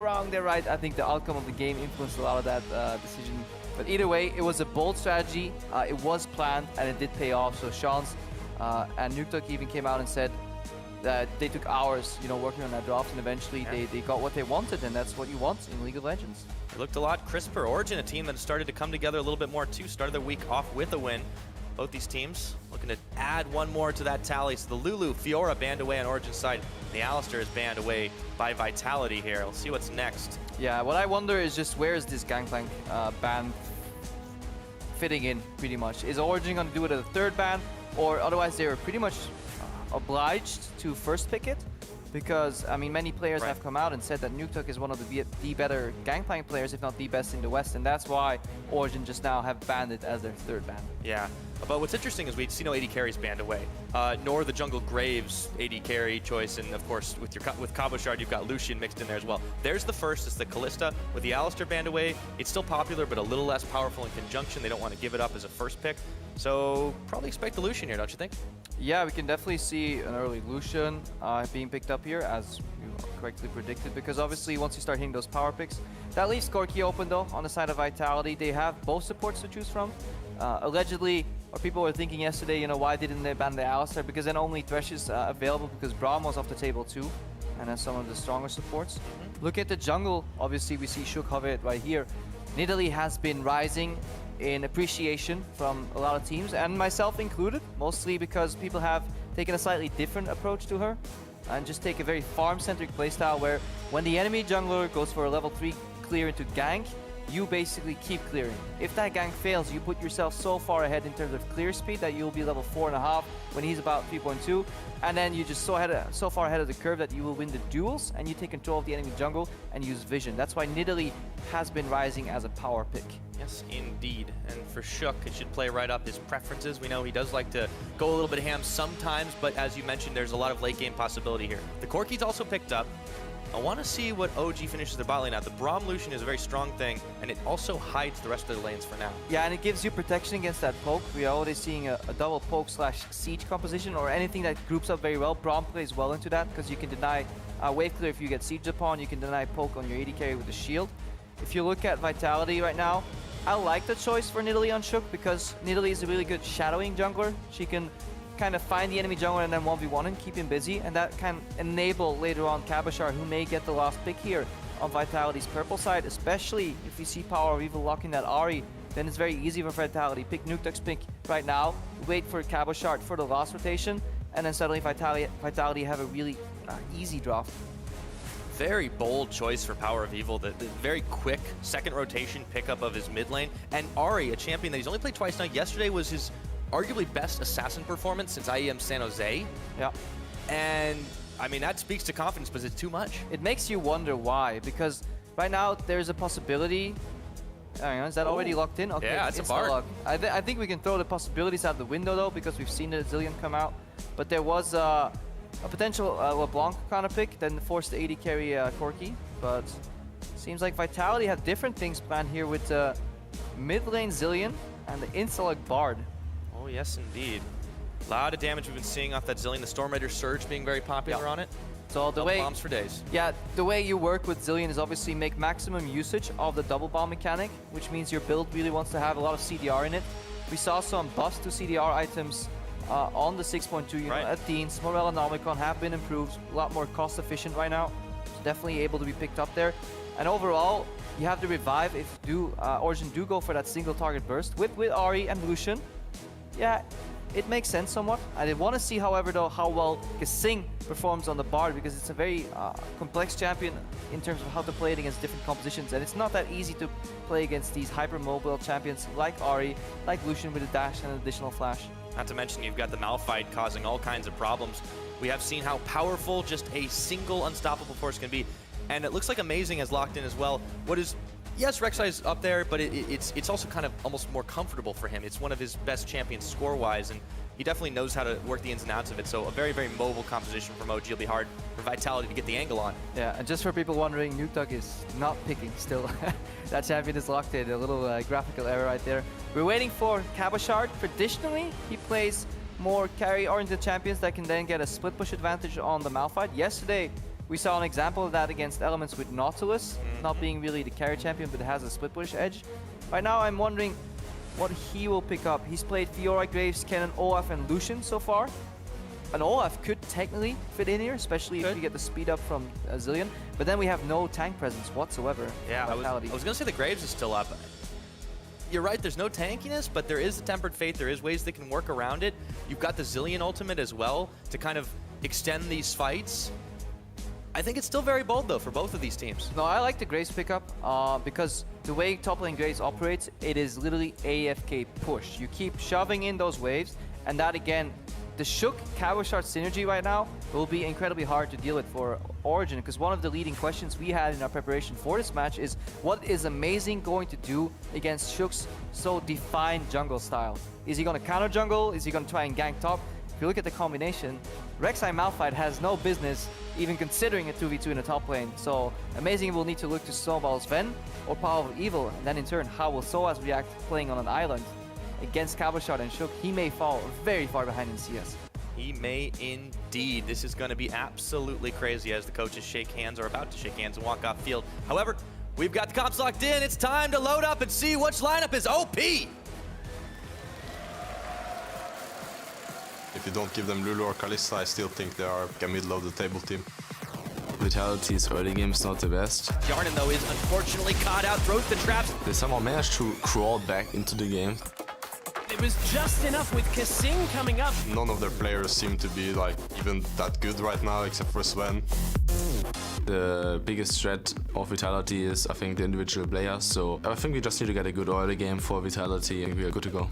wrong, they're right. I think the outcome of the game influenced a lot of that decision. But either way, it was a bold strategy. It was planned, and it did pay off. So Sean's and Nuketook even came out and said that they took hours, working on that draft, and eventually they got what they wanted, and that's what you want in League of Legends. It looked a lot crisper. Origen, a team that started to come together a little bit more too, started their week off with a win. Both these teams looking to add one more to that tally. So the Lulu, Fiora banned away on Origin's side. The Alistar is banned away by Vitality here. We'll see what's next. Yeah, what I wonder is just where is this Gangplank ban fitting in, pretty much. Is Origen going to do it as a third ban? Or otherwise they were pretty much obliged to first pick it? Because, I mean, many players have come out and said that Nuketook is one of the better Gangplank players, if not the best in the West, and that's why Origen just now have banned it as their third ban. Yeah, but what's interesting is we see no AD carries banned away, nor the Jungle Graves AD carry choice, and of course with Cabochard you've got Lucian mixed in there as well. There's the first, it's the Kalista. With the Alistar banned away, it's still popular, but a little less powerful in conjunction. They don't want to give it up as a first pick, so probably expect the Lucian here, don't you think? Yeah, we can definitely see an early Lucian being picked up here, as you correctly predicted, because obviously once you start hitting those power picks, that leaves Corki open though on the side of Vitality. They have both supports to choose from. Allegedly, or people were thinking yesterday, why didn't they ban the Alistar? Because then only Thresh is available, because Braum was off the table too, and has some of the stronger supports. Look at the jungle, obviously we see Shook hover it right here. Nidalee has been rising in appreciation from a lot of teams, and myself included, mostly because people have taken a slightly different approach to her and just take a very farm-centric playstyle where when the enemy jungler goes for a level 3 clear into gank, you basically keep clearing. If that gank fails, you put yourself so far ahead in terms of clear speed that you'll be level 4.5 when he's about 3.2, and then you just so far ahead of the curve that you will win the duels and you take control of the enemy jungle and use vision. That's why Nidalee has been rising as a power pick. Yes, indeed. And for Shook, it should play right up his preferences. We know he does like to go a little bit ham sometimes, but as you mentioned, there's a lot of late game possibility here. The Corki's also picked up. I want to see what OG finishes their bot lane at. The Braum Lucian is a very strong thing, and it also hides the rest of their lanes for now. Yeah, and it gives you protection against that poke. We are already seeing a double poke / siege composition, or anything that groups up very well. Braum plays well into that, because you can deny wave clear if you get sieged upon. You can deny poke on your AD carry with the shield. If you look at Vitality right now, I like the choice for Nidalee on Shook, because Nidalee is a really good shadowing jungler. She can kind of find the enemy jungler and then 1v1 and keep him busy, and that can enable later on Cabochard, who may get the last pick here on Vitality's purple side, especially if you see Power of Evil locking that Ahri, then it's very easy for Vitality. Pick Nuketook's pick right now, wait for Cabochard for the last rotation, and then suddenly Vitality have a really easy draft. Very bold choice for Power of Evil, the very quick second rotation pickup of his mid lane. And Ahri, a champion that he's only played twice now. Yesterday was his arguably best assassin performance since IEM San Jose. Yeah. And I mean, that speaks to confidence, but it's too much. It makes you wonder why, because right now there's a possibility. Is that already locked in? Okay, yeah, it's a bar. I think we can throw the possibilities out the window though, because we've seen the Zillion come out. But there was a potential LeBlanc kind of pick, then forced the AD carry Corki. But seems like Vitality have different things planned here with mid lane Zillion and the Instalag Bard. Oh yes, indeed. A lot of damage we've been seeing off that Zillion. The Storm Raider Surge being very popular on it. So the way bombs for days. Yeah, the way you work with Zillion is obviously make maximum usage of the double bomb mechanic, which means your build really wants to have a lot of CDR in it. We saw some buffs to CDR items on the 6.2 unit at Deans. Morel and Omicron have been improved, a lot more cost efficient right now. So definitely able to be picked up there. And overall, you have the revive if Origen do go for that single target burst with Ahri and Lucian. Yeah, it makes sense somewhat. I did want to see, however, though, how well Kasing performs on the Bard, because it's a very complex champion in terms of how to play it against different compositions, and it's not that easy to play against these hyper-mobile champions like Ahri, like Lucian with a dash and an additional flash. Not to mention you've got the Malphite causing all kinds of problems. We have seen how powerful just a single unstoppable force can be, and it looks like Amazing has locked in as well. What is... Yes, Rek'Sai is up there, but it's also kind of almost more comfortable for him. It's one of his best champions score-wise, and he definitely knows how to work the ins and outs of it. So a very, very mobile composition from OG will be hard for Vitality to get the angle on. Yeah, and just for people wondering, Nuketook is not picking still. That champion is locked in. A little graphical error right there. We're waiting for Cabochard. Traditionally, he plays more carry-oriented champions that can then get a split push advantage on the Malphite. Yesterday, We saw an example of that against Elements with Nautilus, not being really the carry champion, but has a split push edge. Right now, I'm wondering what he will pick up. He's played Fiora, Graves, Kennen, Olaf, and Lucian so far. And Olaf could technically fit in here, especially if you get the speed up from Zilean. But then we have no tank presence whatsoever. Yeah, I was going to say the Graves is still up. You're right, there's no tankiness, but there is a Tempered Fate. There is ways they can work around it. You've got the Zilean ultimate as well to kind of extend these fights. I think it's still very bold, though, for both of these teams. No, I like the Graves pickup because the way top lane Graves operates, it is literally AFK push. You keep shoving in those waves, and that, again, the Shook Cabochard synergy right now will be incredibly hard to deal with for Origen, because one of the leading questions we had in our preparation for this match is what is Amazing going to do against Shook's so defined jungle style? Is he going to counter jungle? Is he going to try and gank top? If you look at the combination, Rek'Sai Malphite has no business even considering a 2v2 in the top lane. So Amazing will need to look to Snowball's Ven or Power of Evil, and then in turn, how will Soaz react playing on an island? Against Cabochard and Shook, he may fall very far behind in CS. He may indeed. This is going to be absolutely crazy as the coaches shake hands, or about to shake hands and walk off field. However, we've got the comps locked in. It's time to load up and see which lineup is OP. If you don't give them Lulu or Kalista, I still think they are a middle of the table team. Vitality's early game is not the best. Jarnan, though, is unfortunately caught out, throws the traps. They somehow managed to crawl back into the game. It was just enough with Kasing coming up. None of their players seem to be like even that good right now, except for Sven. The biggest threat of Vitality is, I think, the individual players. So I think we just need to get a good early game for Vitality and we are good to go.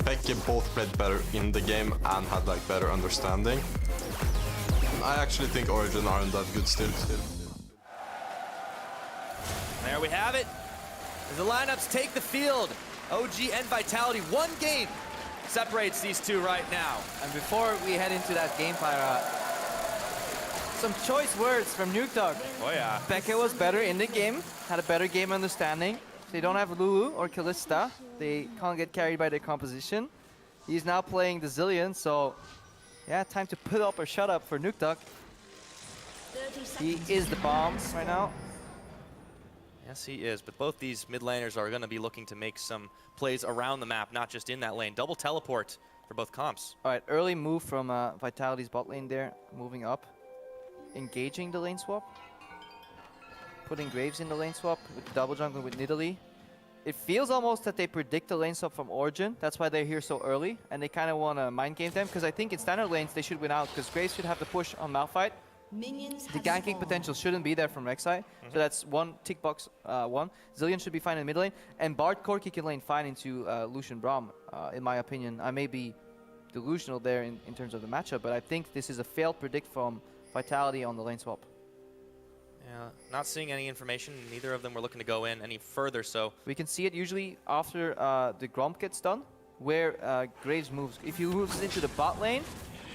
Becky both played better in the game and had like better understanding. I actually think Origen aren't that good still. There we have it. As the lineups take the field, OG and Vitality, one game separates these two right now. And before we head into that game, Pyra, some choice words from Nuketog. Oh yeah. Becca was better in the game, had a better game understanding. They don't have Lulu or Kalista. They can't get carried by their composition. He's now playing the Zilean, so yeah, time to put up or shut up for Nuketog. He is the bomb right now. Yes, he is, but both these mid laners are going to be looking to make some plays around the map, not just in that lane. Double teleport for both comps. All right, early move from Vitality's bot lane there, moving up. Engaging the lane swap. Putting Graves in the lane swap with double jungle with Nidalee. It feels almost that they predict the lane swap from Origen. That's why they're here so early, and they kind of want to mind game them, because I think in standard lanes they should win out, because Graves should have the push on Malphite. The ganking potential shouldn't be there from Rek'Sai, so that's one tick box one. Zilean should be fine in the mid lane, and Bard Corki can lane fine into Lucian Braum, in my opinion. I may be delusional there in terms of the matchup, but I think this is a failed predict from Vitality on the lane swap. Yeah, not seeing any information. Neither of them were looking to go in any further, so... We can see it usually after the Gromp gets done, where Graves moves. If he moves into the bot lane,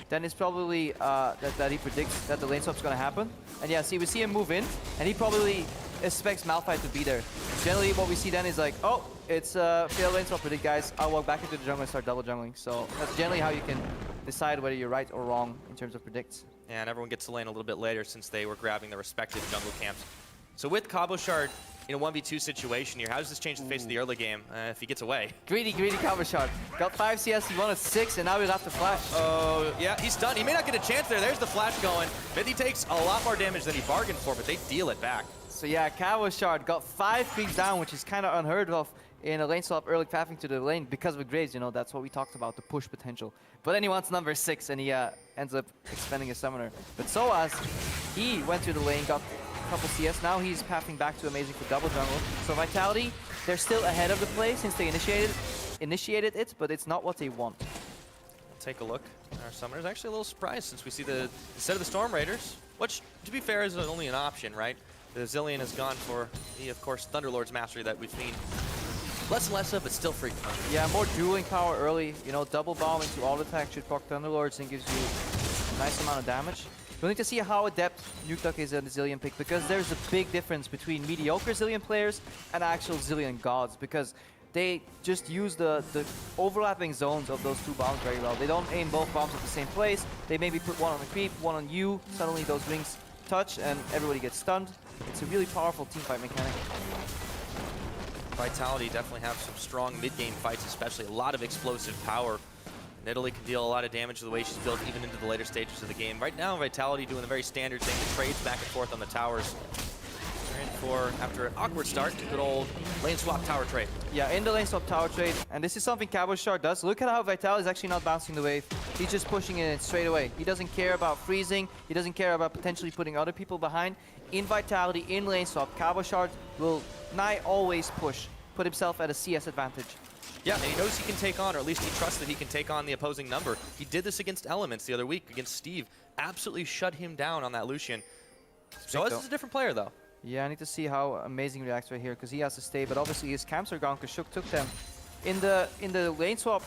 then it's probably that he predicts that the lane swap's going to happen. And yeah, see, we see him move in, and he probably expects Malphite to be there. Generally, what we see then is like, oh, it's failed lane swap predict, guys. I'll walk back into the jungle and start double jungling. So that's generally how you can decide whether you're right or wrong in terms of predicts. And everyone gets to lane a little bit later since they were grabbing their respective jungle camps. So with Cabochard in a 1v2 situation here, how does this change the face of the early game if he gets away? Greedy Cabochard. Got 5 CS, he wanted 6, and now he'll have to flash. Oh, yeah, he's stunned. He may not get a chance there. There's the flash going. VIT takes a lot more damage than he bargained for, but they deal it back. So yeah, Cabochard got 5 creeps down, which is kind of unheard of in a lane swap early pathing to the lane because of Graves. You know, that's what we talked about, the push potential. But then he wants number 6, and he ends up expending his summoner. But Soaz, he went to the lane, got a couple CS. Now he's pathing back to Amazing for double jungle. So Vitality, they're still ahead of the play since they initiated it, but it's not what they want. We'll take a look. Our summoner's actually a little surprised since we see instead of the Storm Raiders, which, to be fair, is only an option, right? The Zilean has gone for the, of course, Thunderlord's mastery that we've seen less and less of, but still freaking fun. Yeah, more dueling power early. You know, double bomb into all attack should proc Thunderlords and gives you a nice amount of damage. We'll need to see how adept Nuketog is in the Zilean pick, because there's a big difference between mediocre Zilean players and actual Zilean gods, because they just use the overlapping zones of those two bombs very well. They don't aim both bombs at the same place. They maybe put one on the creep, one on you. Suddenly those rings touch and everybody gets stunned. It's a really powerful teamfight mechanic. Vitality definitely have some strong mid-game fights, especially a lot of explosive power. Nidalee can deal a lot of damage the way she's built even into the later stages of the game. Right now, Vitality doing the very standard thing, the trades back and forth on the towers. They're in for, after an awkward start, a good old lane swap tower trade. Yeah, in the lane swap tower trade, and this is something Cabochard does. Look at how Vitality is actually not bouncing the wave. He's just pushing it in straight away. He doesn't care about freezing. He doesn't care about potentially putting other people behind. In Vitality, in lane swap, Cabochard will nigh always put himself at a CS advantage. Yeah, and he knows he can take on, or at least he trusts that he can take on the opposing number. He did this against Elements the other week, against Steve. Absolutely shut him down on that Lucian. So this is a different player, though. Yeah, I need to see how Amazing reacts right here, because he has to stay, but obviously his camps are gone, because Shook took them. In the lane swap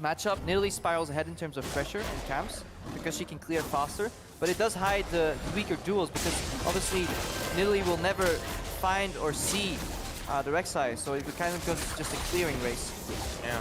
matchup, Nidalee spirals ahead in terms of pressure and camps, because she can clear faster, but it does hide the weaker duels, because obviously Nidalee will never find or see the Rek'Sai, so it kind of goes just a clearing race. Yeah.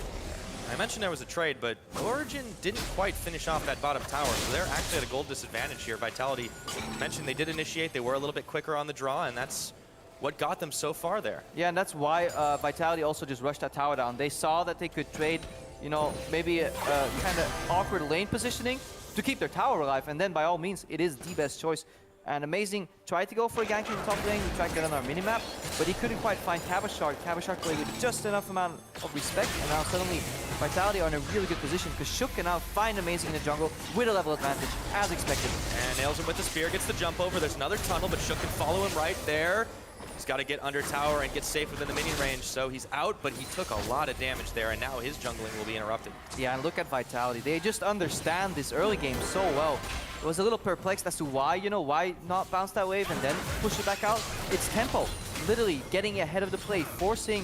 I mentioned there was a trade, but Origen didn't quite finish off that bottom tower, so they're actually at a gold disadvantage here. Vitality mentioned they did initiate, they were a little bit quicker on the draw, and that's what got them so far there. Yeah, and that's why Vitality also just rushed that tower down. They saw that they could trade, you know, maybe a kind of awkward lane positioning to keep their tower alive, and then by all means, it is the best choice. And Amazing tried to go for a gank in the top lane, we tried to get on our minimap, but he couldn't quite find Cabochard. Cabochard played with just enough amount of respect, and now suddenly Vitality are in a really good position, because Shook can now find Amazing in the jungle with a level advantage, as expected. And nails him with the spear, gets the jump over. There's another tunnel, but Shook can follow him right there. He's got to get under tower and get safe within the minion range, so he's out, but he took a lot of damage there, and now his jungling will be interrupted. Yeah, and look at Vitality. They just understand this early game so well. I was a little perplexed as to why, you know, why not bounce that wave and then push it back out. It's tempo, literally getting ahead of the play, forcing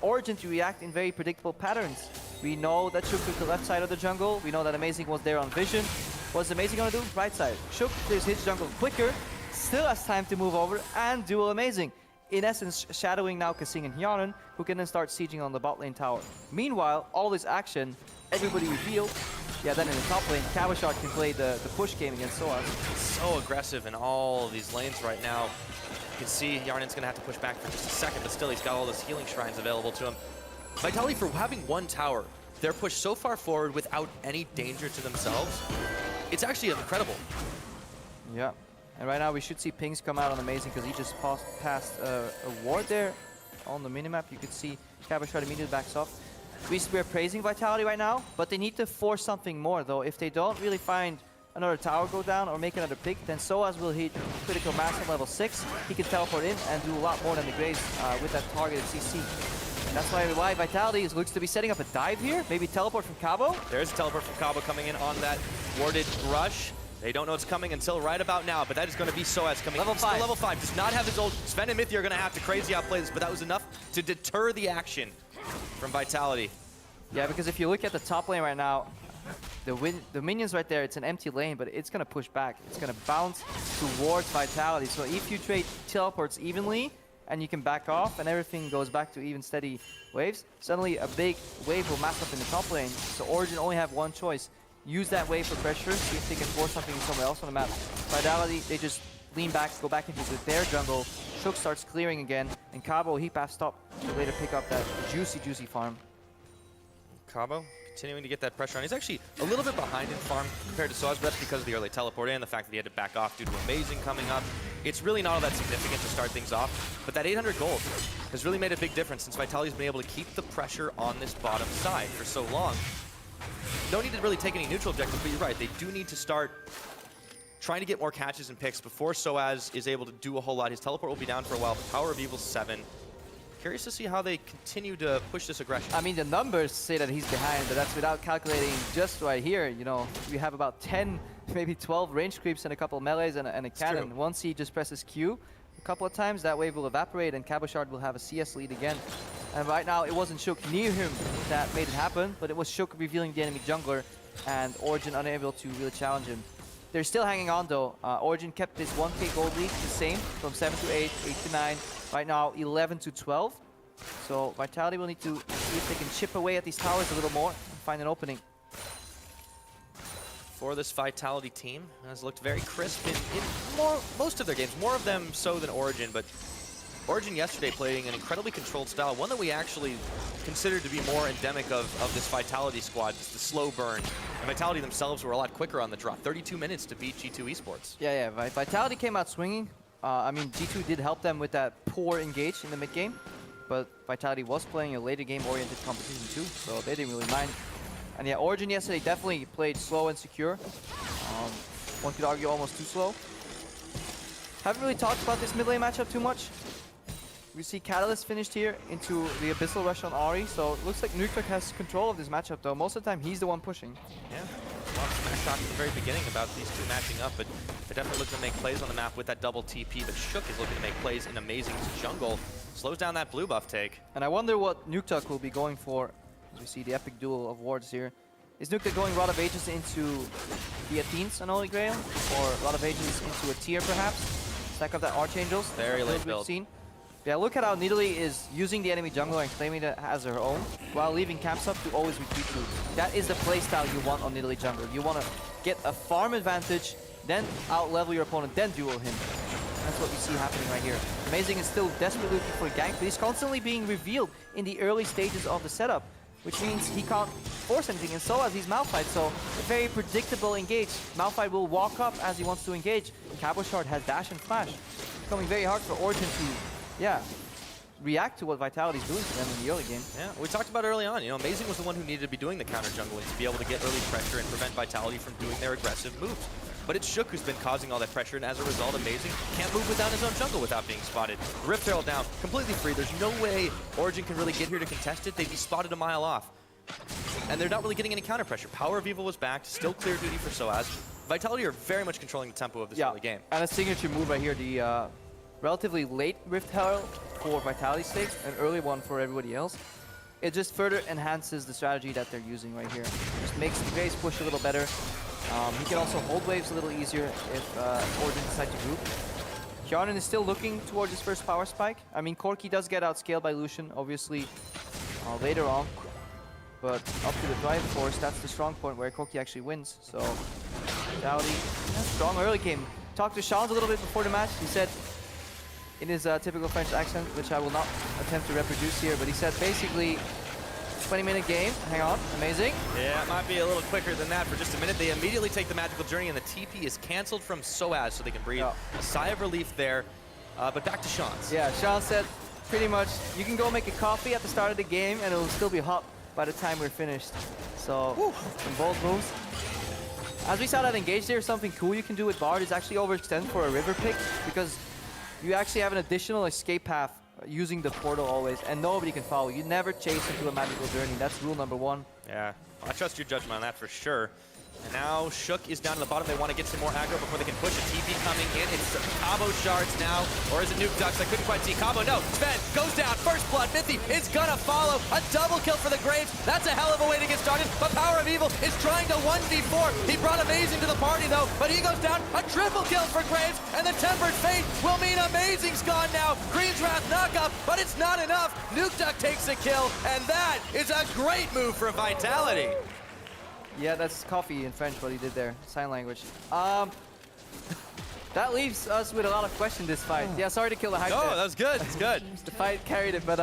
Origen to react in very predictable patterns. We know that Shook took the left side of the jungle. We know that Amazing was there on vision. What's Amazing gonna do? Right side. Shook clears his jungle quicker, still has time to move over and duel Amazing. In essence, shadowing now Kasing and Hyanon, who can then start sieging on the bot lane tower. Meanwhile, all this action, everybody revealed. Yeah, then in the top lane, Cabochard can play the push game against Soaz. So aggressive in all of these lanes right now. You can see Yarnan's going to have to push back for just a second, but still he's got all those healing shrines available to him. Vitality, for having one tower, they're pushed so far forward without any danger to themselves. It's actually incredible. Yeah, and right now we should see pings come out on Amazing, because he just passed a ward there on the minimap. You could see Cabochard immediately backs off. We're praising Vitality right now, but they need to force something more, though. If they don't really find another tower go down or make another pick, then Soaz will hit critical mass at level 6. He can teleport in and do a lot more than the Graves with that targeted CC. And that's why Vitality looks to be setting up a dive here. Maybe teleport from Cabo. There's a teleport from Cabo coming in on that warded rush. They don't know it's coming until right about now, but that is going to be Soaz coming level in. 5. Level 5 does not have his ult. Sven and Mythi are going to have to crazy outplay this, but that was enough to deter the action from Vitality. Yeah, because if you look at the top lane right now, the minions right there, it's an empty lane, but it's going to push back. It's going to bounce towards Vitality. So if you trade teleports evenly, and you can back off, and everything goes back to even steady waves, suddenly a big wave will mass up in the top lane. So Origen only have one choice. Use that wave for pressure, see if they can force something somewhere else on the map. Vitality, they just lean back, go back into their jungle. Shook starts clearing again, and Cabo, he passed up to later pick up that juicy, juicy farm. Cabo continuing to get that pressure on. He's actually a little bit behind in farm compared to Soaz, but that's because of the early teleport and the fact that he had to back off due to Amazing coming up. It's really not all that significant to start things off, but that 800 gold has really made a big difference since Vitality's been able to keep the pressure on this bottom side for so long. No need to really take any neutral objectives, but you're right, they do need to start trying to get more catches and picks before Soaz is able to do a whole lot. His teleport will be down for a while, but Power of Evil's 7. Curious to see how they continue to push this aggression. I mean, the numbers say that he's behind, but that's without calculating just right here. You know, we have about 10, maybe 12 range creeps and a couple of melees and a cannon. True. Once he just presses Q a couple of times, that wave will evaporate and Cabochard will have a CS lead again. And right now, it wasn't Shook near him that made it happen, but it was Shook revealing the enemy jungler and Origen unable to really challenge him. They're still hanging on though. Origen kept this 1k gold lead the same from 7 to 8, 8 to 9. Right now 11 to 12. So Vitality will need to see if they can chip away at these towers a little more and find an opening. for this Vitality team. Has looked very crisp in most of their games, more of them so than Origen, but Origen yesterday playing an incredibly controlled style, one that we actually considered to be more endemic of this Vitality squad, just the slow burn. And Vitality themselves were a lot quicker on the draw, 32 minutes to beat G2 Esports. Yeah, Vitality came out swinging. I mean, G2 did help them with that poor engage in the mid game, but Vitality was playing a later game-oriented competition too, so they didn't really mind. And yeah, Origen yesterday definitely played slow and secure. One could argue almost too slow. Haven't really talked about this mid lane matchup too much. We see Catalyst finished here into the Abyssal Rush on Ahri, so it looks like Nuktuk has control of this matchup though. Most of the time he's the one pushing. Yeah, a lot of smash talk at the very beginning about these two matching up, but they're definitely looking to make plays on the map with that double TP, but Shook is looking to make plays in Amazing's jungle. Slows down that blue buff take. And I wonder what Nuktuk will be going for. As we see the epic duel of wards here. Is Nuktuk going Rod of Ages into the Athenes on Holy Grail? Or Rod of Ages into a tier perhaps? Stack up that Archangels. Very late build. Seen. Yeah, look at how Nidalee is using the enemy jungler and claiming it as her own, while leaving camps up to always retreat to. That is the playstyle you want on Nidalee jungler. You want to get a farm advantage, then out-level your opponent, then duel him. That's what we see happening right here. Amazing is still desperately looking for a gank, but he's constantly being revealed in the early stages of the setup, which means he can't force anything, and so as he's Malphite, so a very predictable engage. Malphite will walk up as he wants to engage. Cabochard has dash and flash. It's becoming very hard for Origen to, react to what Vitality's doing to them in the early game. Yeah, we talked about early on, Amazing was the one who needed to be doing the counter jungling to be able to get early pressure and prevent Vitality from doing their aggressive moves. But it's Shook who's been causing all that pressure, and as a result, Amazing can't move without his own jungle without being spotted. Rift Herald down, completely free. There's no way Origen can really get here to contest it. They'd be spotted a mile off. And they're not really getting any counter pressure. Power of Evil was backed, still clear duty for Soaz. Vitality are very much controlling the tempo of this early game. And a signature move right here, the relatively late Rift Herald for Vitality's sake, an early one for everybody else. It just further enhances the strategy that they're using right here. Just makes the Graves push a little better. He can also hold waves a little easier if Origen decides to group. Kjarnan is still looking towards his first power spike. I mean, Corki does get outscaled by Lucian, obviously, later on. But up to the Drive Force, that's the strong point where Corki actually wins. So, Vitality, strong early game. Talked to Shans a little bit before the match. He said, in his typical French accent, which I will not attempt to reproduce here, but he said basically 20-minute game. Hang on, Amazing. Yeah, it might be a little quicker than that for just a minute. They immediately take the magical journey, and the TP is canceled from Soaz, so they can breathe a sigh of relief there. But back to Shans. Yeah, Sean said pretty much you can go make a coffee at the start of the game, and it'll still be hot by the time we're finished. So, some bold moves. As we saw that engage there, something cool you can do with Bard is actually overextend for a river pick, because you actually have an additional escape path using the portal always, and nobody can follow. You never chase into a magical journey. That's rule number one. Yeah, I trust your judgment on that for sure. And now Shook is down to the bottom. They want to get some more aggro before they can push a TP coming in. It's Cabo Shards now, or is it Nuke Ducks? I couldn't quite see. Cabo, no. Sven goes down. First blood. Mithy is gonna follow. A double kill for the Graves. That's a hell of a way to get started. But Power of Evil is trying to 1v4. He brought Amazing to the party though, but he goes down. A triple kill for Graves, and the Tempered Fate will mean Amazing's gone now. Green's Wrath knockup, but it's not enough. Nuke Duck takes the kill, and that is a great move for Vitality. Yeah, that's coffee in French, what he did there. Sign language. That leaves us with a lot of questions this fight. Yeah, sorry to kill the hype. Oh, that was good. That's good. The fight carried it, but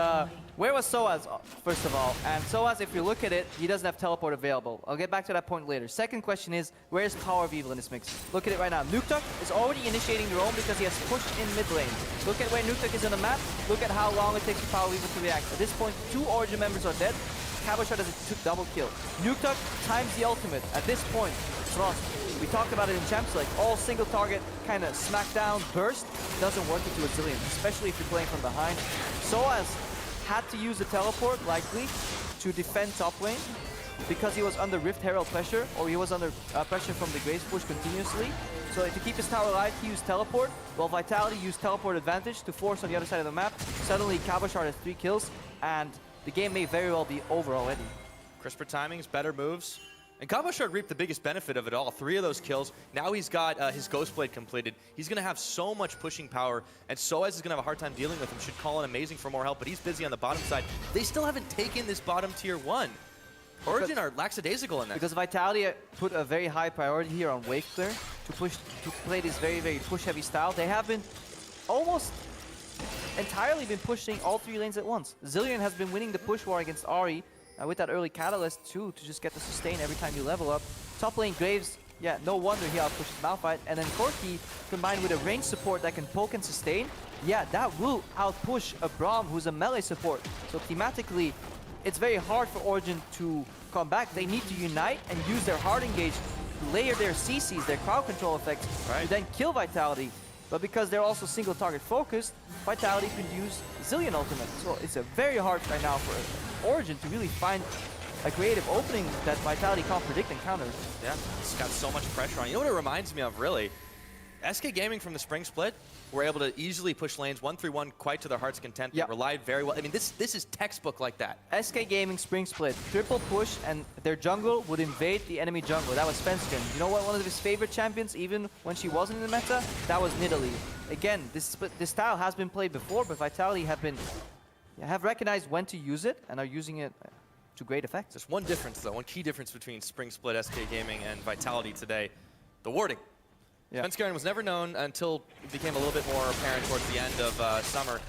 where was Soaz, first of all? And Soaz, if you look at it, he doesn't have teleport available. I'll get back to that point later. Second question is, where's Power of Evil in this mix? Look at it right now. Nuktuk is already initiating the roam because he has pushed in mid lane. Look at where Nuktuk is on the map. Look at how long it takes for Power of Evil to react. At this point, 2 Origin members are dead. Cabochard has a double kill. Nuktuk times the ultimate. At this point, Frost. We talked about it in Champs League. All single target kind of smackdown burst doesn't work into a zillion, especially if you're playing from behind. Soaz had to use the teleport, likely, to defend top lane because he was under Rift Herald pressure, or he was under pressure from the Graves push continuously. So to keep his tower alive, he used teleport, while Vitality used teleport advantage to force on the other side of the map. Suddenly, Cabochard has 3 kills, and the game may very well be over already. Crisper timings, better moves. And Cabochard reaped the biggest benefit of it all. 3 of those kills. Now he's got his Ghostblade completed. He's going to have so much pushing power, and Soaz is going to have a hard time dealing with him. Should call in Amazing for more help, but he's busy on the bottom side. They still haven't taken this bottom tier 1. Origin are lackadaisical in that. Because Vitality put a very high priority here on wave clear to play this very, very push-heavy style. They have been almost entirely been pushing all 3 lanes at once. Zilean has been winning the push war against Ahri with that early catalyst too, to just get the sustain every time you level up. Top lane Graves, yeah, no wonder he outpushes Malphite. And then Corki, combined with a range support that can poke and sustain, yeah, that will outpush a Braum who's a melee support. So thematically, it's very hard for Origen to come back. They need to unite and use their hard engage, layer their CCs, their crowd control effects, to then kill Vitality. But because they're also single target focused, Vitality can use Zilean ultimate. So it's a very hard right now for Origen to really find a creative opening that Vitality can't predict and counter. Yeah, it's got so much pressure on. You know what it reminds me of, really? SK Gaming from the spring split were able to easily push lanes 1-3-1 quite to their heart's content. They relied very well. I mean, this is textbook like that. SK Gaming spring split, triple push, and their jungle would invade the enemy jungle. That was Svensken. You know what? One of his favorite champions, even when she wasn't in the meta, that was Nidalee. Again, this style has been played before, but Vitality have recognized when to use it and are using it to great effect. There's one difference, though, one key difference between spring split, SK Gaming, and Vitality today: the warding. Yeah. Svensken was never known until it became a little bit more apparent towards the end of summer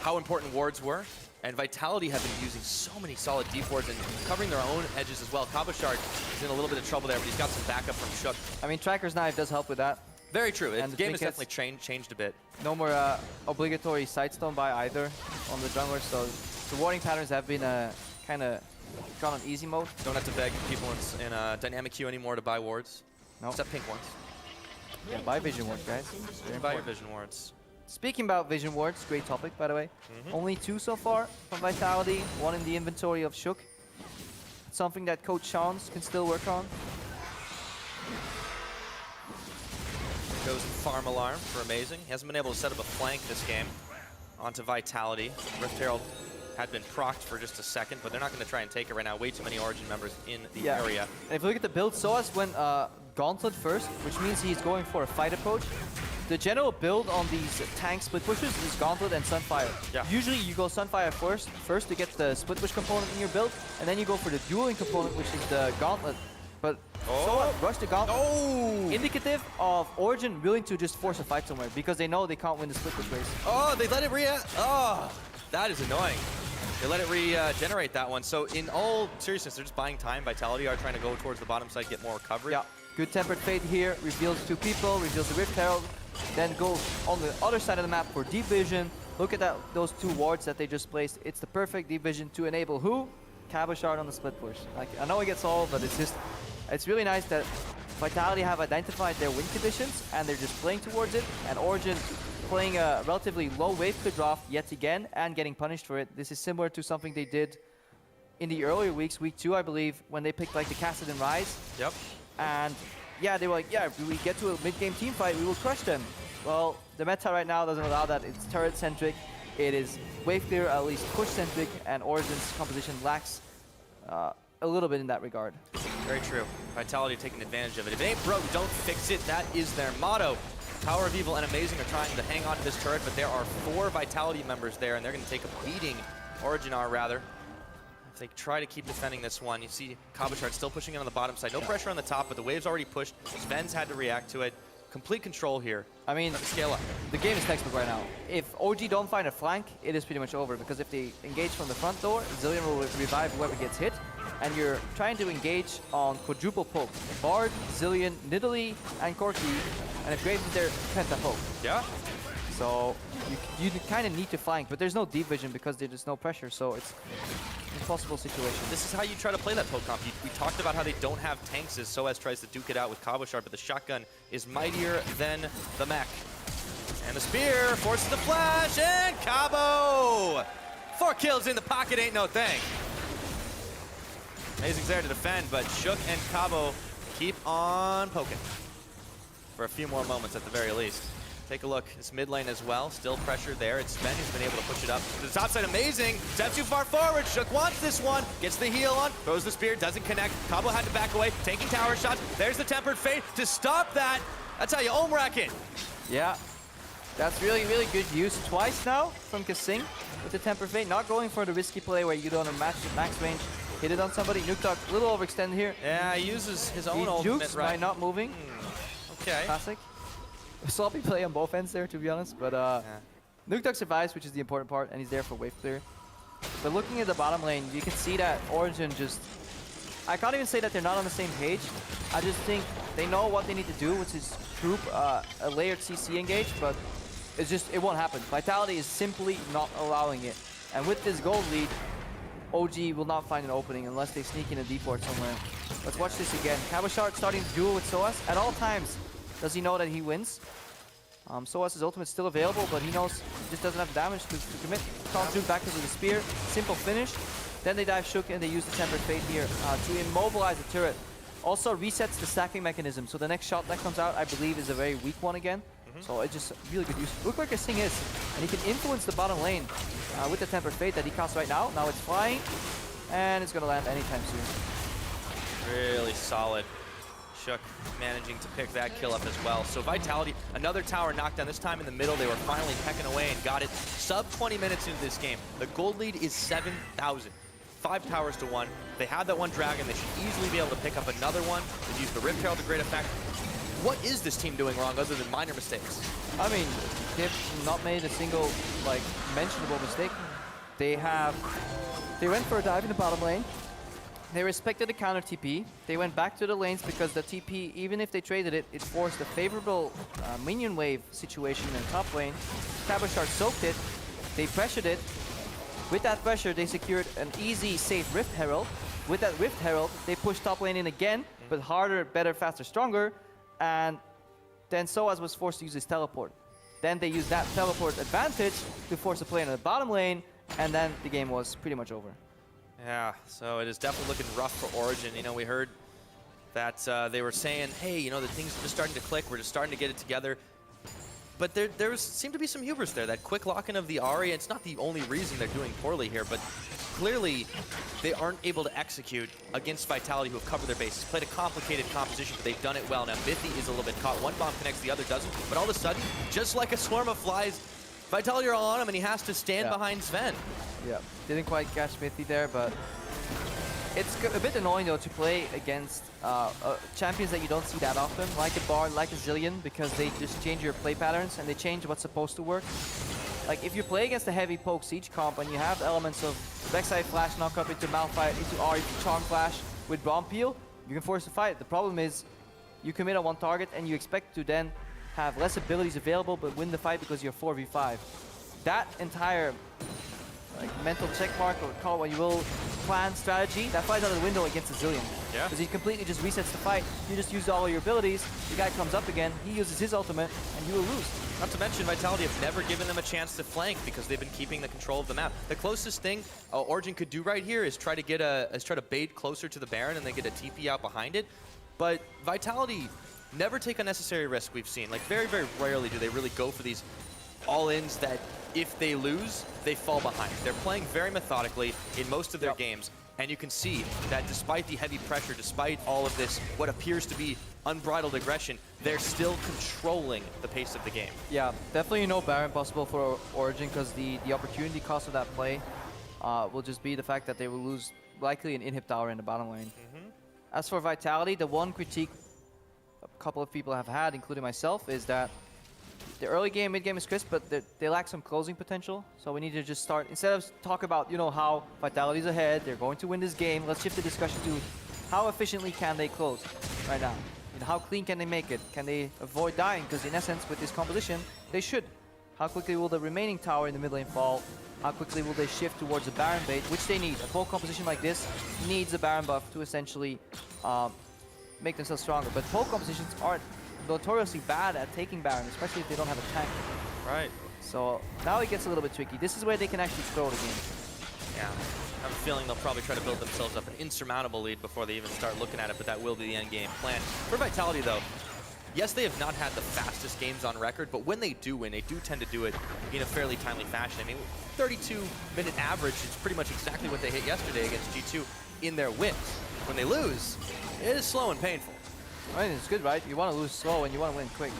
how important wards were. And Vitality have been using so many solid deep wards and covering their own edges as well. Kabushard is in a little bit of trouble there, but he's got some backup from Shook. I mean, Tracker's Knife does help with that. Very true. And The game has definitely changed a bit. No more obligatory Sightstone buy either on the jungler, so the warding patterns have been kind of gone on easy mode. Don't have to beg people in dynamic queue anymore to buy wards. No. Except pink ones. Yeah, buy Vision Wards, guys. Buy your vision wards. Speaking about Vision Wards, great topic, by the way. Only 2 so far from Vitality, 1 in the inventory of Shook. Something that Coach Sean's can still work on. Goes Farm Alarm for Amazing. He hasn't been able to set up a flank this game onto Vitality. Rift Herald had been procced for just a second, but they're not going to try and take it right now. Way too many Origin members in the area. And if you look at the build, Soaz went Gauntlet first, which means he's going for a fight approach. The general build on these tank split pushes is Gauntlet and Sunfire. Yeah. Usually you go Sunfire first to get the split push component in your build, and then you go for the dueling component, which is the Gauntlet. But Soaz rushed the Gauntlet. Indicative of Origin willing to just force a fight somewhere, because they know they can't win the split push race. Oh, they let it that is annoying. They let it regenerate that one. So in all seriousness, they're just buying time. Vitality are trying to go towards the bottom side, get more coverage. Yeah, good Tempered Fate here, reveals 2 people, reveals the Rift Herald, then goes on the other side of the map for Deep Vision. Look at that, those 2 wards that they just placed. It's the perfect Deep Vision to enable who? Kabushard on the split push. Like, I know it gets old, but it's really nice that Vitality have identified their win conditions and they're just playing towards it, and Origin playing a relatively low wave clear draft yet again and getting punished for it. This is similar to something they did in the earlier weeks, week 2 I believe, when they picked like the Kassadin Rise. Yep. And yeah, they were like, yeah, if we get to a mid-game team fight, we will crush them. Well, the meta right now doesn't allow that. It's turret-centric. It is wave clear, at least push-centric, and Origin's composition lacks a little bit in that regard. Very true. Vitality taking advantage of it. If it ain't broke, don't fix it. That is their motto. Power of Evil and Amazing are trying to hang on to this turret, but there are 4 Vitality members there, and they're going to take a beating. Origin are, rather. If they try to keep defending this one, you see Kabushard still pushing in on the bottom side. No pressure on the top, but the wave's already pushed. Sven's had to react to it. Complete control here. I mean, scale up. The game is textbook right now. If OG don't find a flank, it is pretty much over, because if they engage from the front door, Zilean will revive whoever gets hit, and you're trying to engage on quadruple poke. Bard, Zilean, Nidalee, and Corki, and if Graves is there, penta poke. Yeah. So you kind of need to flank, but there's no deep vision because there's no pressure, so it's an impossible situation. This is how you try to play that poke comp. We talked about how they don't have tanks as Soaz tries to duke it out with Kabushard, but the shotgun is mightier than the mech. And the spear forces the flash, and Cabo! 4 kills in the pocket, ain't no thing. Amazing's there to defend, but Shook and Cabo keep on poking. For a few more moments at the very least. Take a look, it's mid lane as well, still pressure there. It's Sven who's been able to push it up to the top side. Amazing, steps too far forward. Shook wants this one, gets the heal on, throws the spear, doesn't connect. Cabo had to back away, taking tower shots. There's the Tempered Fate to stop that. That's how you rack it. Yeah, that's really, really good use twice now from Kasing with the Tempered Fate. Not going for the risky play where you don't have max range hit it on somebody. Nuketox a little overextended here. Yeah, he uses his own He ultimate, jukes right? by not moving. Okay. Classic. Sloppy play on both ends there, to be honest. But Nuketox survives, which is the important part, and he's there for wave clear. But looking at the bottom lane, you can see that Origen just... I can't even say that they're not on the same page. I just think they know what they need to do, which is group a layered CC engage, but it's just, it won't happen. Vitality is simply not allowing it. And with this gold lead, OG will not find an opening unless they sneak in a D-port somewhere. Let's watch this again. Kabashard starting to duel with Soaz. At all times, does he know that he wins? Soaz's ultimate's still available, but he knows he just doesn't have damage to commit. Can't shoot back into the spear. Simple finish. Then they dive Shook and they use the Tempered Fate here to immobilize the turret. Also resets the stacking mechanism. So the next shot that comes out, I believe, is a very weak one again. So it's just really good use. Look where Sing is. And he can influence the bottom lane with the Tempered Fate that he casts right now. Now it's flying. And it's going to land anytime soon. Really solid. Shook managing to pick that kill up as well. So Vitality, another tower knocked down, this time in the middle. They were finally pecking away and got it. Sub 20 minutes into this game. The gold lead is 7,000. 5 towers to 1. They have that one dragon. They should easily be able to pick up another one. They've used the Rift Herald to great effect. What is this team doing wrong other than minor mistakes? I mean, they've not made a single, like, mentionable mistake. They went for a dive in the bottom lane. They respected the counter TP. They went back to the lanes because the TP, even if they traded it, it forced a favorable minion wave situation in the top lane. Kabashard soaked it. They pressured it. With that pressure, they secured an easy, safe Rift Herald. With that Rift Herald, they pushed top lane in again, but harder, better, faster, stronger. And then Soaz was forced to use his teleport. Then they used that teleport advantage to force a play in the bottom lane, and then the game was pretty much over. Yeah, so it is definitely looking rough for Origen. You know, we heard that they were saying, hey, you know, the things are just starting to click. We're just starting to get it together. But there seemed to be some hubris there. That quick lock-in of the Ahri, it's not the only reason they're doing poorly here, but clearly they aren't able to execute against Vitality, who have covered their bases. Played a complicated composition, but they've done it well. Now, VIT is a little bit caught. One bomb connects, the other doesn't. But all of a sudden, just like a swarm of flies, Vitality are all on him, and he has to stand behind Sven. Yeah, didn't quite catch Smithy there, but it's a bit annoying, though, to play against champions that you don't see that often, like a Bard, like a Zillion, because they just change your play patterns and they change what's supposed to work. Like, if you play against a heavy poke siege comp and you have elements of backside flash knock up into Malphite, into Ahri, Charm Flash with Bomb Peel, you can force a fight. The problem is you commit on one target and you expect to then have less abilities available but win the fight because you're 4v5. That entire mental check mark, or call it what you will, plan strategy, that flies out of the window against a Zillion. Yeah. Because he completely just resets the fight. You just use all your abilities, the guy comes up again, he uses his ultimate, and you will lose. Not to mention, Vitality have never given them a chance to flank because they've been keeping the control of the map. The closest thing Origen could do right here is try to bait closer to the Baron and then get a TP out behind it. But Vitality never take unnecessary risk, we've seen. Like, very, very rarely do they really go for these all-ins that if they lose, they fall behind. They're playing very methodically in most of their games, and you can see that despite the heavy pressure, despite all of this, what appears to be unbridled aggression, they're still controlling the pace of the game. Yeah, definitely no Baron possible for Origen, because the opportunity cost of that play will just be the fact that they will lose likely an inhib tower in the bottom lane. As for Vitality, the one critique a couple of people have had, including myself, is that the early game, mid game is crisp, but they lack some closing potential. So we need to just start, instead of talk about, you know, how Vitality's ahead, they're going to win this game, let's shift the discussion to how efficiently can they close right now? You know, how clean can they make it? Can they avoid dying? Because in essence, with this composition, they should. How quickly will the remaining tower in the mid lane fall? How quickly will they shift towards a Baron bait, which they need. A full composition like this needs a Baron buff to essentially make themselves stronger. But full compositions aren't notoriously bad at taking Baron, especially if they don't have a tank. Right. So now it gets a little bit tricky. This is where they can actually throw the game. Yeah. I have a feeling they'll probably try to build themselves up an insurmountable lead before they even start looking at it, but that will be the end game plan. For Vitality, though, yes, they have not had the fastest games on record, but when they do win, they do tend to do it in a fairly timely fashion. I mean, 32-minute average is pretty much exactly what they hit yesterday against G2 in their wins. When they lose, it is slow and painful. I mean, it's good, right? You want to lose slow and you want to win quick.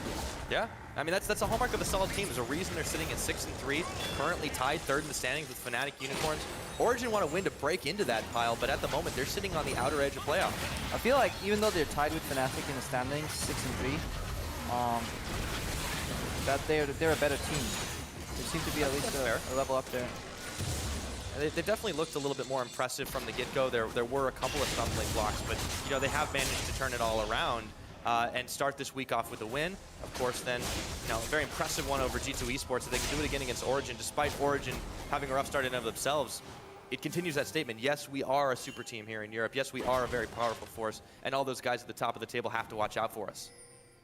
Yeah. I mean, that's a hallmark of a solid team. There's a reason they're sitting at 6-3, currently tied third in the standings with Fnatic Unicorns. Origen want to win to break into that pile, but at the moment, they're sitting on the outer edge of playoff. I feel like even though they're tied with Fnatic in the standings, 6-3, that they're a better team. They seem to be at least a level up there. They definitely looked a little bit more impressive from the get-go. There were a couple of stumbling blocks, but you know they have managed to turn it all around and start this week off with a win. Of course, then you know a very impressive one over G2 Esports. That they can do it again against Origen, despite Origen having a rough start in and of themselves. It continues that statement. Yes, we are a super team here in Europe. Yes, we are a very powerful force, and all those guys at the top of the table have to watch out for us.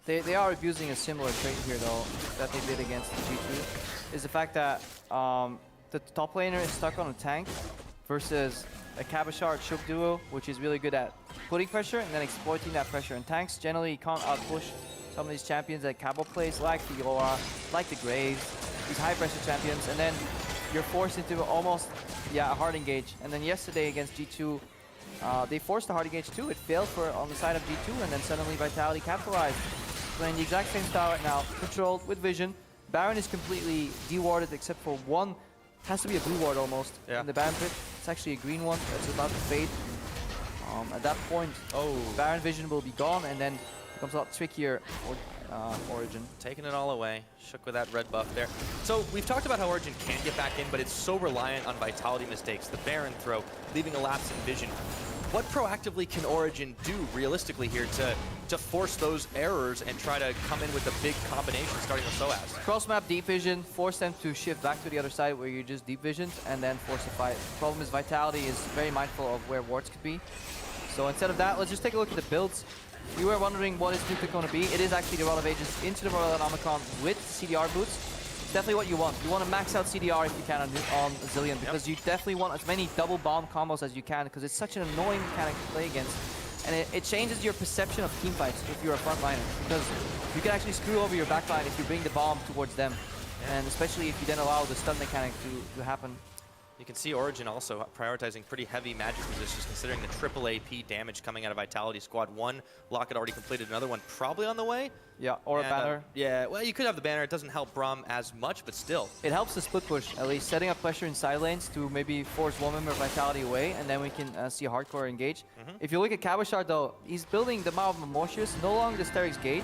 They are abusing a similar trait here, though, that they did against G2, is the fact that the top laner is stuck on a tank versus a Cabochard Shook duo, which is really good at putting pressure and then exploiting that pressure. And tanks generally can't outpush some of these champions that Cabo plays, like the Aura, like the Graves, these high pressure champions, and then you're forced into almost, a hard engage. And then yesterday against G2, they forced a hard engage too. It failed on the side of G2, and then suddenly Vitality capitalized. Playing the exact same style right now, controlled with vision. Baron is completely de-warded except for one, has to be a blue ward almost, in the Baron pit. It's actually a green one that's about to fade. At that point, Baron vision will be gone, and then it becomes a lot trickier for Origen. Taking it all away. Shook with that red buff there. So we've talked about how Origen can get back in, but it's so reliant on Vitality mistakes. The Baron throw, leaving a lapse in vision. What proactively can Origen do realistically here to force those errors and try to come in with a big combination starting with Soaz? Cross map deep vision, force them to shift back to the other side where you just deep visioned, and then force a fight. The problem is Vitality is very mindful of where wards could be. So instead of that, let's just take a look at the builds. You were wondering what is Nuka going to be. It is actually the Rod of Ages into the Royal Omicron with CDR boots. It's definitely what you want. You want to max out CDR if you can on Zillion, because you definitely want as many double bomb combos as you can, because it's such an annoying mechanic to play against. And it changes your perception of teamfights if you're a frontliner, because you can actually screw over your backline if you bring the bomb towards them. And especially if you then allow the stun mechanic to happen. You can see Origen also prioritizing pretty heavy magic positions, considering the triple AP damage coming out of Vitality Squad. One locket already completed, another one probably on the way. Yeah, or a banner. Yeah, well, you could have the banner. It doesn't help Braum as much, but still. It helps the split push, at least setting up pressure in side lanes to maybe force one member of Vitality away, and then we can see a hardcore engage. If you look at Cabochard, though, he's building the Maw of Memortius, no longer the Sterix Gauge.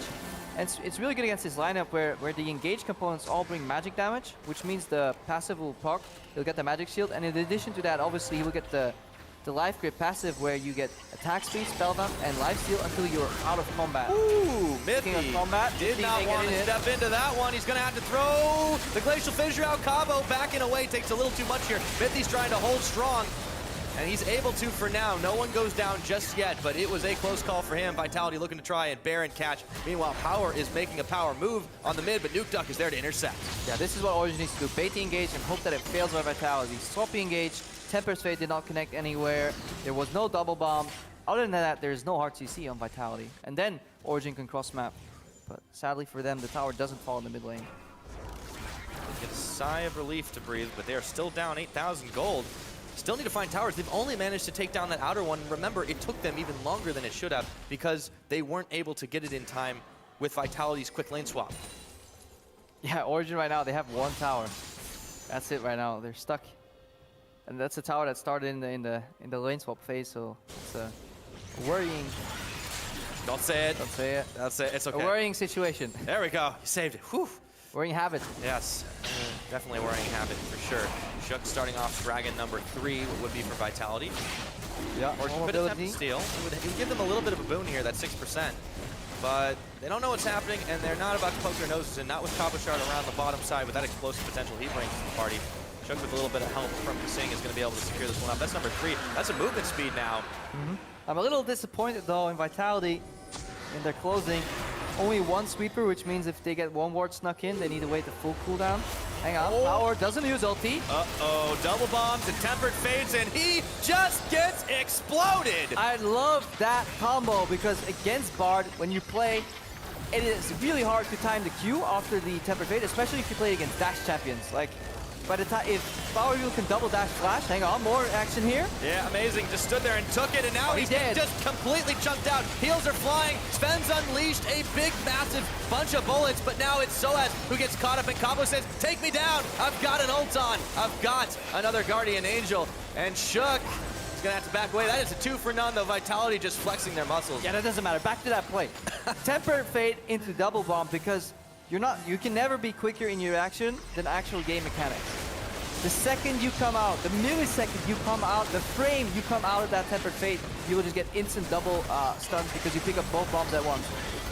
And it's really good against his lineup where the engage components all bring magic damage, which means the passive will proc, he'll get the magic shield, and in addition to that, obviously he will get the life grip passive where you get attack speed, spellbound, and life steal until you're out of combat. Ooh, Speaking of combat, did not want to step into that one. He's going to have to throw the Glacial Fissure out. Cabo backing away, takes a little too much here. Mithy's trying to hold strong. And he's able to for now. No one goes down just yet, but it was a close call for him. Vitality looking to try and Baron catch. Meanwhile, Power is making a power move on the mid, but Nuke Duck is there to intercept. Yeah, this is what Origen needs to do. Bait the engage and hope that it fails by Vitality. Swappy engage, Temper's Fate did not connect anywhere. There was no double bomb. Other than that, there's no hard CC on Vitality. And then Origen can cross map. But sadly for them, the tower doesn't fall in the mid lane. Get a sigh of relief to breathe, but they are still down 8,000 gold. Still need to find towers. They've only managed to take down that outer one. Remember, it took them even longer than it should have because they weren't able to get it in time with Vitality's quick lane swap. Yeah, Origen right now, they have one tower. That's it right now. They're stuck. And that's a tower that started in the lane swap phase, so it's a worrying. Don't say it. Don't say it. That's it. It's okay. A worrying situation. There we go. You saved it. Whew. Worrying habit. Yes, definitely a worrying habit for sure. Shook starting off Dragon number 3 would be for Vitality. Yeah, Or could attempt to steal. It would give them a little bit of a boon here, that 6%. But they don't know what's happening, and they're not about to poke their noses in. Not with Cabochard around the bottom side with that explosive potential he brings to the party. Shook with a little bit of help from Kasing is going to be able to secure this one up. That's number 3. That's a movement speed now. I'm a little disappointed though in Vitality in their closing. Only one sweeper, which means if they get one ward snuck in, they need to wait the full cooldown. Hang on, Power doesn't use ulti. Uh-oh, double bombs and Tempered fades, and he just gets exploded! I love that combo because against Bard, when you play, it is really hard to time the Q after the Tempered Fade, especially if you play against dash champions. Like, by the time if Power Wheel can double dash flash, hang on, more action here. Yeah, amazing. Just stood there and took it, and now he he's did. just completely chunked out. Heels are flying. Sven's unleashed a big, massive bunch of bullets, but now it's Soaz who gets caught up, and Cabo says, take me down. I've got an ult on. I've got another Guardian Angel. And Shook is going to have to back away. That is a 2 for none, though. Vitality just flexing their muscles. Yeah, that doesn't matter. Back to that play. Temper Fate into double bomb because you can never be quicker in your action than actual game mechanics. The second you come out, the millisecond you come out, the frame you come out of that Tempered Fate, you will just get instant double stuns because you pick up both bombs at once.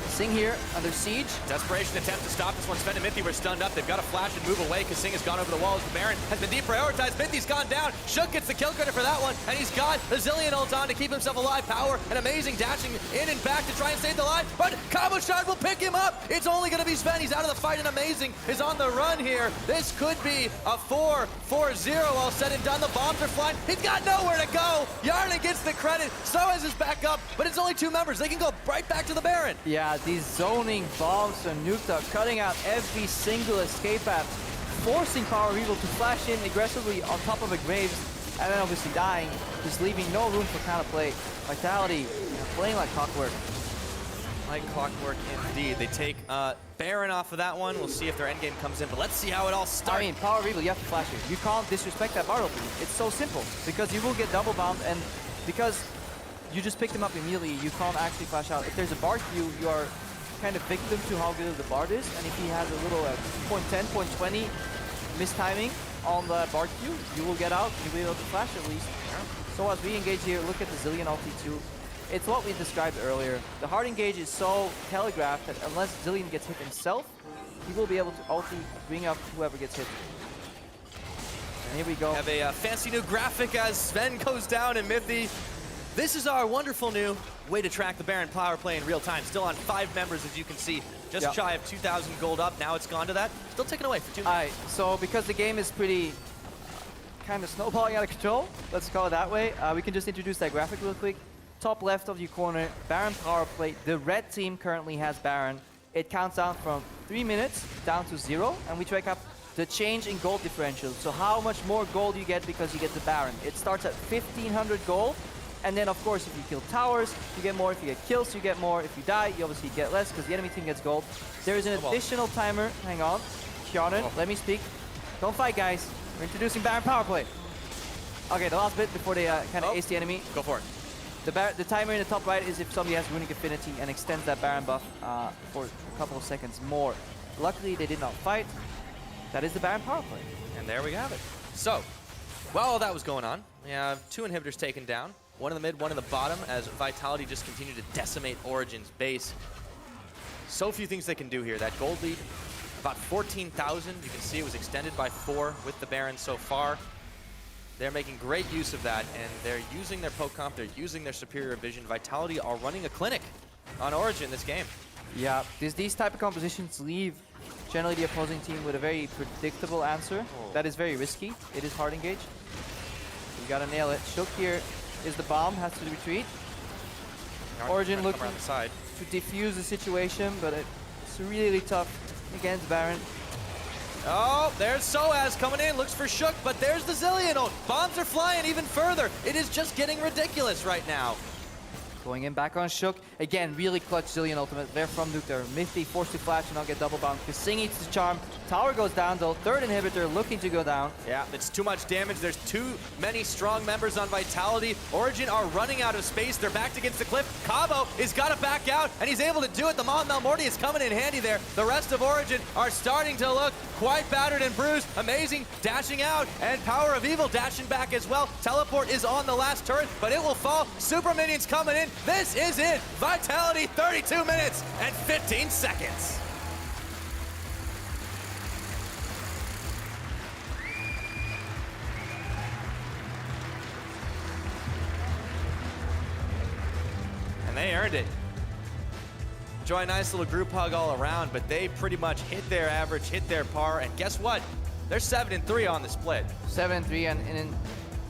Sing here, under siege. Desperation attempt to stop this one. Sven and Mithy were stunned up. They've got to flash and move away because Sing has gone over the walls. The Baron has been deprioritized. Mithy's gone down. Shook gets the kill credit for that one, and he's got the Zillion ult on to keep himself alive. Power and amazing dashing in and back to try and save the life, but Cabo Shard will pick him up. It's only going to be Sven. He's out of the fight, and Amazing is on the run here. This could be a 4-4-0 all said and done. The bombs are flying. He's got nowhere to go. Yarden gets the credit. Soaz is back up, but it's only 2 members. They can go right back to the Baron. Yeah, these zoning bombs and Nukta cutting out every single escape path, forcing Power Evil to flash in aggressively on top of the Graves, and then obviously dying, just leaving no room for counterplay. Vitality, playing like clockwork. Like clockwork indeed. They take Baron off of that one. We'll see if their endgame comes in, but let's see how it all starts. I mean, Power Evil, you have to flash here. You can't disrespect that bar opening. It's so simple, because you will get double bombed, and because you just picked him up immediately, you can't actually flash out. If there's a Bard queue, you are kind of victim to how good the Bard is, and if he has a little 0.10, 0.20 mistiming on the Bard queue, you will get out, you'll be able to flash at least. So as we engage here, look at the Zillion ulti too. It's what we described earlier. The hard engage is so telegraphed that unless Zillion gets hit himself, he will be able to ulti, bring up whoever gets hit. And here we go. We have a fancy new graphic as Sven goes down and Mithy. This is our wonderful new way to track the Baron power play in real time. Still on 5 members, as you can see. Just shy of 2,000 gold up. Now it's gone to that. Still taken away for 2 minutes. Alright, so because the game is pretty kind of snowballing out of control, let's call it that way, we can just introduce that graphic real quick. Top left of your corner, Baron power play. The red team currently has Baron. It counts down from 3 minutes down to 0, and we track up the change in gold differential. So how much more gold you get because you get the Baron. It starts at 1,500 gold. And then, of course, if you kill towers, you get more. If you get kills, you get more. If you die, you obviously get less because the enemy team gets gold. There is an additional timer. Hang on. Kjarnan, let me speak. Don't fight, guys. We're introducing Baron power play. Okay, the last bit before they kind of ace the enemy. Go for it. The timer in the top right is if somebody has Runic Affinity and extends that Baron buff for a couple of seconds more. Luckily, they did not fight. That is the Baron power play. And there we have it. So, while all that was going on, we have 2 inhibitors taken down. 1 in the mid, 1 in the bottom, as Vitality just continue to decimate Origen's base. So few things they can do here. That gold lead, about 14,000. You can see it was extended by 4 with the Baron so far. They're making great use of that, and they're using their poke comp, they're using their superior vision. Vitality are running a clinic on Origen this game. Yeah, these type of compositions leave generally the opposing team with a very predictable answer. That is very risky. It is hard engage. You gotta nail it. Shook here is the bomb, has to retreat. Origen looking around the side to defuse the situation, but it's really tough against Baron. Oh, there's Soaz coming in, looks for Shook, but there's the Zillion ult. Bombs are flying even further. It is just getting ridiculous right now. Going in back on Shook. Again, really clutch Zillion ultimate. They're from Nuke. Mithy forced to flash and not get double bound. Kasing eats the charm. Tower goes down though. 3rd inhibitor looking to go down. Yeah, it's too much damage. There's too many strong members on Vitality. Origen are running out of space. They're backed against the cliff. Cabo has got to back out, and he's able to do it. The Mon Malmorty is coming in handy there. The rest of Origen are starting to look quite battered and bruised. Amazing dashing out, and Power of Evil dashing back as well. Teleport is on the last turret, but it will fall. Super Minions coming in. This is it. Vitality 32 minutes and 15 seconds. And they earned it. Enjoy a nice little group hug all around, but they pretty much hit their average, hit their par, and guess what? They're 7-3 on the split. 7-3 and in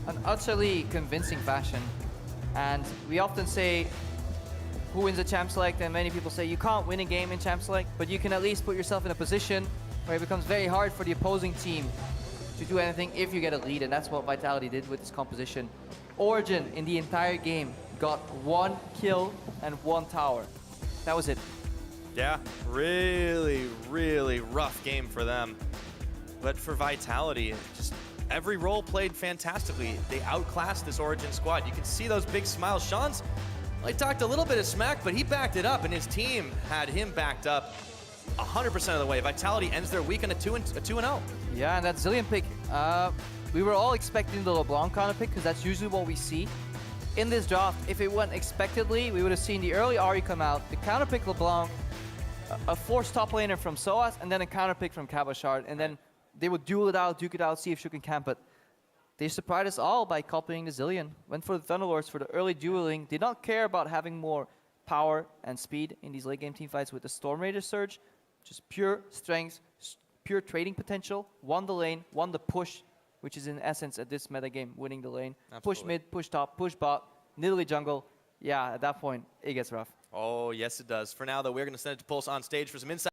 an utterly convincing fashion. And we often say, who wins a champ select? And many people say you can't win a game in champ select, but you can at least put yourself in a position where it becomes very hard for the opposing team to do anything if you get a lead, and that's what Vitality did with this composition. Origen in the entire game got 1 kill and 1 tower. That was it. Yeah, really, really rough game for them. But for Vitality, just every role played fantastically. They outclassed this Origen squad. You can see those big smiles. Sean's, well, he talked a little bit of smack, but he backed it up, and his team had him backed up 100% of the way. Vitality ends their week on a 2-0. Yeah, and that Zillion pick, we were all expecting the LeBlanc counter pick because that's usually what we see. In this draft, if it went expectedly, we would have seen the early Ari come out, the counter pick LeBlanc, a forced top laner from Soaz, and then a counter pick from Kabashard, and then they would duke it out, see if Shook can camp, but they surprised us all by copying the Zillion. Went for the Thunderlords for the early dueling, did not care about having more power and speed in these late game team fights with the Storm Raider Surge. Just pure strength, pure trading potential, won the lane, won the push, which is in essence at this meta game, winning the lane. Absolutely. Push mid, push top, push bot, niddly jungle. Yeah, at that point, it gets rough. Oh, yes, it does. For now, though, we're going to send it to Pulse on stage for some insight.